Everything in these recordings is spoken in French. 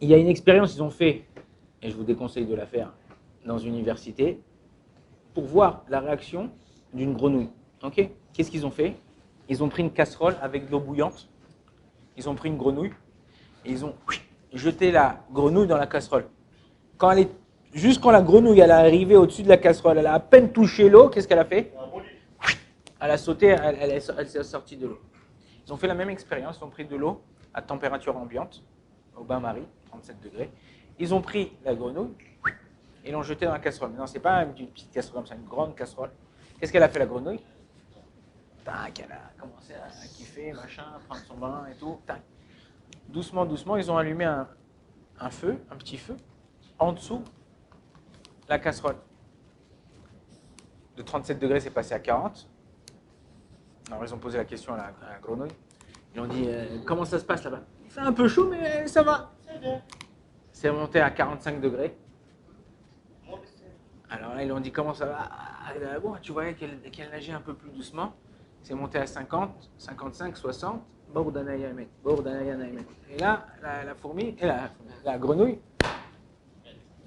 il y a une expérience qu'ils ont fait, et je vous déconseille de la faire, dans une université, pour voir la réaction d'une grenouille. Ok? Qu'est-ce qu'ils ont fait? Ils ont pris une casserole avec de l'eau bouillante, ils ont pris une grenouille, et ils ont jeté la grenouille dans la casserole. Juste quand la grenouille elle est arrivée au-dessus de la casserole, elle a à peine touché l'eau, qu'est-ce qu'elle a fait? Elle a sauté, elle s'est sortie de l'eau. Ils ont fait la même expérience, ils ont pris de l'eau à température ambiante, au bain-marie, 37 degrés. Ils ont pris la grenouille et l'ont jetée dans la casserole. Mais non, c'est pas une petite casserole comme ça, une grande casserole. Qu'est-ce qu'elle a fait la grenouille? Tac, elle a commencé à kiffer, machin, à prendre son bain et tout. Tac. Doucement, doucement, ils ont allumé un feu, un petit feu, en dessous la casserole. De 37 degrés, c'est passé à 40. Alors, ils ont posé la question à la grenouille. Ils ont dit, comment ça se passe là-bas? Il fait un peu chaud, mais ça va. C'est monté à 45 degrés. Alors là, ils ont dit, comment ça va? Bon, tu voyais qu'elle nageait un peu plus doucement. C'est monté à 50, 55, 60. Et là, la fourmi, et la grenouille,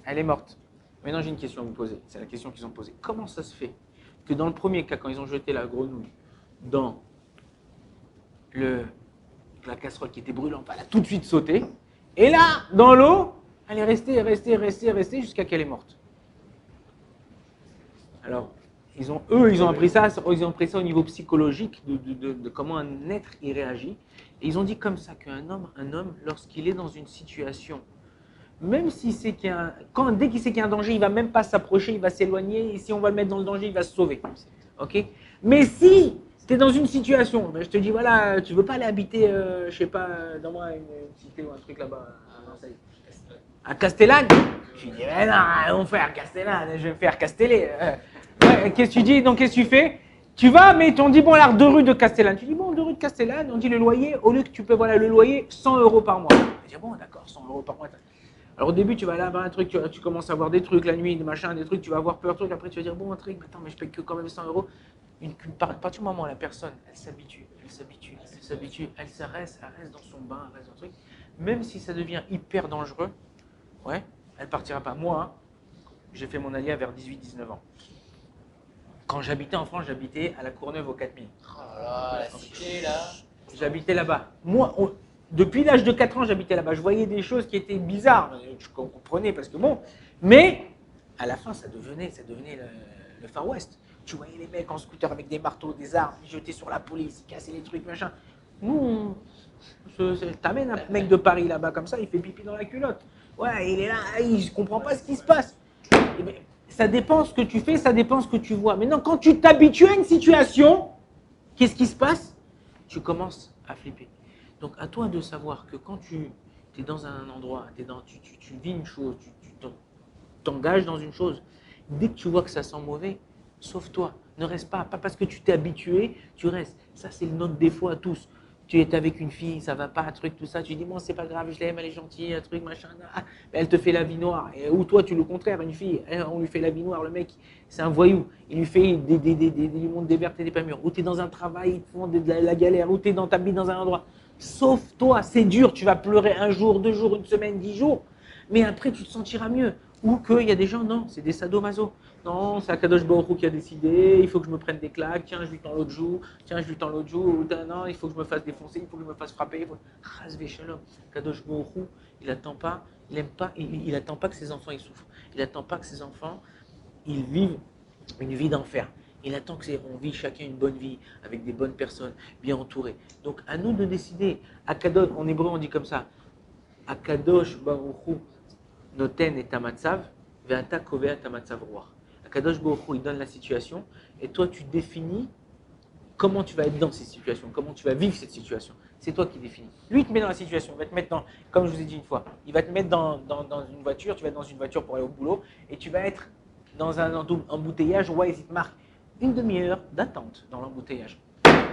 elle est morte. Maintenant, j'ai une question à vous poser. C'est la question qu'ils ont posée. Comment ça se fait que dans le premier cas, quand ils ont jeté la grenouille dans la casserole qui était brûlante, elle a tout de suite sauté. Et là, dans l'eau, elle est restée jusqu'à qu'elle est morte. Alors, ils ont appris ça au niveau psychologique de comment un être y réagit. Et ils ont dit comme ça qu'un homme, lorsqu'il est dans une situation, même si c'est dès qu'il sait qu'il y a un danger, il va même pas s'approcher, il va s'éloigner. Et si on va le mettre dans le danger, il va se sauver. Ok? Mais si tu es dans une situation, je te dis voilà, tu veux pas aller habiter, je sais pas, dans moi une cité ou un truc là-bas à Marseille, à Castellane. Je dis mais non, mon frère, Castellane, je vais me faire casteller. Ouais, qu'est-ce que tu dis? Donc qu'est-ce que tu fais? Tu vas, mais on dit bon là, 2 rues de Castellane. Tu dis bon, 2 rues de Castellane, on dit le loyer, au lieu que tu peux, voilà, le loyer, 100 € par mois. Je dis bon, d'accord, 100 € par mois. Alors au début, tu vas là voir un truc, tu commences à voir des trucs la nuit, des machins, des trucs, tu vas avoir peur, truc. Après, tu vas dire bon, un truc, mais attends, mais je paye que quand même 100 €. À partir du moment où la personne, elle s'habitue, elle reste dans son bain, elle reste dans le truc. Même si ça devient hyper dangereux, ouais, elle partira pas. Moi, hein, j'ai fait mon allié vers 18-19 ans. Quand j'habitais en France, j'habitais à la Courneuve au 4000. Oh là là, la cité là. J'habitais là-bas. Moi, depuis l'âge de 4 ans, j'habitais là-bas. Je voyais des choses qui étaient bizarres. Je comprenais parce que bon. Mais à la fin, ça devenait le Far West. Tu voyais les mecs en scooter avec des marteaux, des armes, ils jetaient sur la police, ils cassaient les trucs, machin. Nous, t'amènes un mec de Paris là-bas comme ça, il fait pipi dans la culotte. Ouais, il est là, il comprend pas ce qui se passe. Et bien, ça dépend ce que tu fais, ça dépend ce que tu vois. Maintenant, quand tu t'habitues à une situation, qu'est-ce qui se passe? Tu commences à flipper. Donc, à toi de savoir que quand tu es dans un endroit, tu vis une chose, tu t'engages dans une chose, dès que tu vois que ça sent mauvais, sauve-toi. Ne reste pas parce que tu t'es habitué, tu restes. Ça, c'est notre défaut à tous. Tu es avec une fille, ça va pas, un truc, tout ça. Tu dis, bon, c'est pas grave, je l'aime, elle est gentille, un truc, machin. Ah, elle te fait la vie noire. Ou toi, tu le contraire, une fille, on lui fait la vie noire. Le mec, c'est un voyou. Il lui fait du monde des vertes et des pas mûres. Ou tu es dans un travail, ils te font de la galère. Ou tu es t'habites dans un endroit. Sauve-toi, c'est dur. Tu vas pleurer 1 jour, 2 jours, 1 semaine, 10 jours. Mais après, tu te sentiras mieux. Ou qu'il y a des gens, non, c'est des sadomaso. Non, c'est Akadosh Baruch Hu qui a décidé, il faut que je me prenne des claques, tiens, je lui tends l'autre joue, non, il faut que je me fasse défoncer, il faut que je me fasse frapper. Chas v'shalom. Akadosh Baruch Hu, il attend pas, il attend pas que ses enfants ils souffrent. Il attend pas que ses enfants ils vivent une vie d'enfer. Il attend qu'on vit chacun une bonne vie, avec des bonnes personnes, bien entourées. Donc, à nous de décider. Akadosh, en hébreu, on dit comme ça. Akadosh Baruch Hu noten et tamatzav, ve'ata kovea tamatzav ruach. Akadosh Baruch Hu, il donne la situation, et toi, tu définis comment tu vas être dans cette situation, comment tu vas vivre cette situation. C'est toi qui définis. Lui, il te met dans la situation, il va te mettre dans, comme je vous ai dit une fois, il va te mettre dans une voiture, tu vas être dans une voiture pour aller au boulot, et tu vas être dans un embouteillage, ouais, il te marque 1 demi-heure d'attente dans l'embouteillage.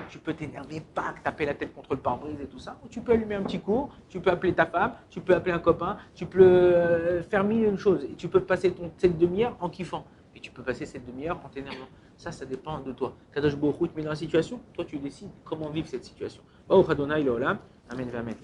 Tu peux t'énerver, taper la tête contre le pare-brise et tout ça, ou tu peux allumer un petit cours, tu peux appeler ta femme, tu peux appeler un copain, tu peux faire 1000 choses, et tu peux passer cette demi-heure en kiffant, et tu peux passer cette demi-heure en t'énervant. Ça dépend de toi. Kadosh Baruch Hu te met dans la situation, toi tu décides comment vivre cette situation. Baruch Adonai Leolam, Amen, Amen.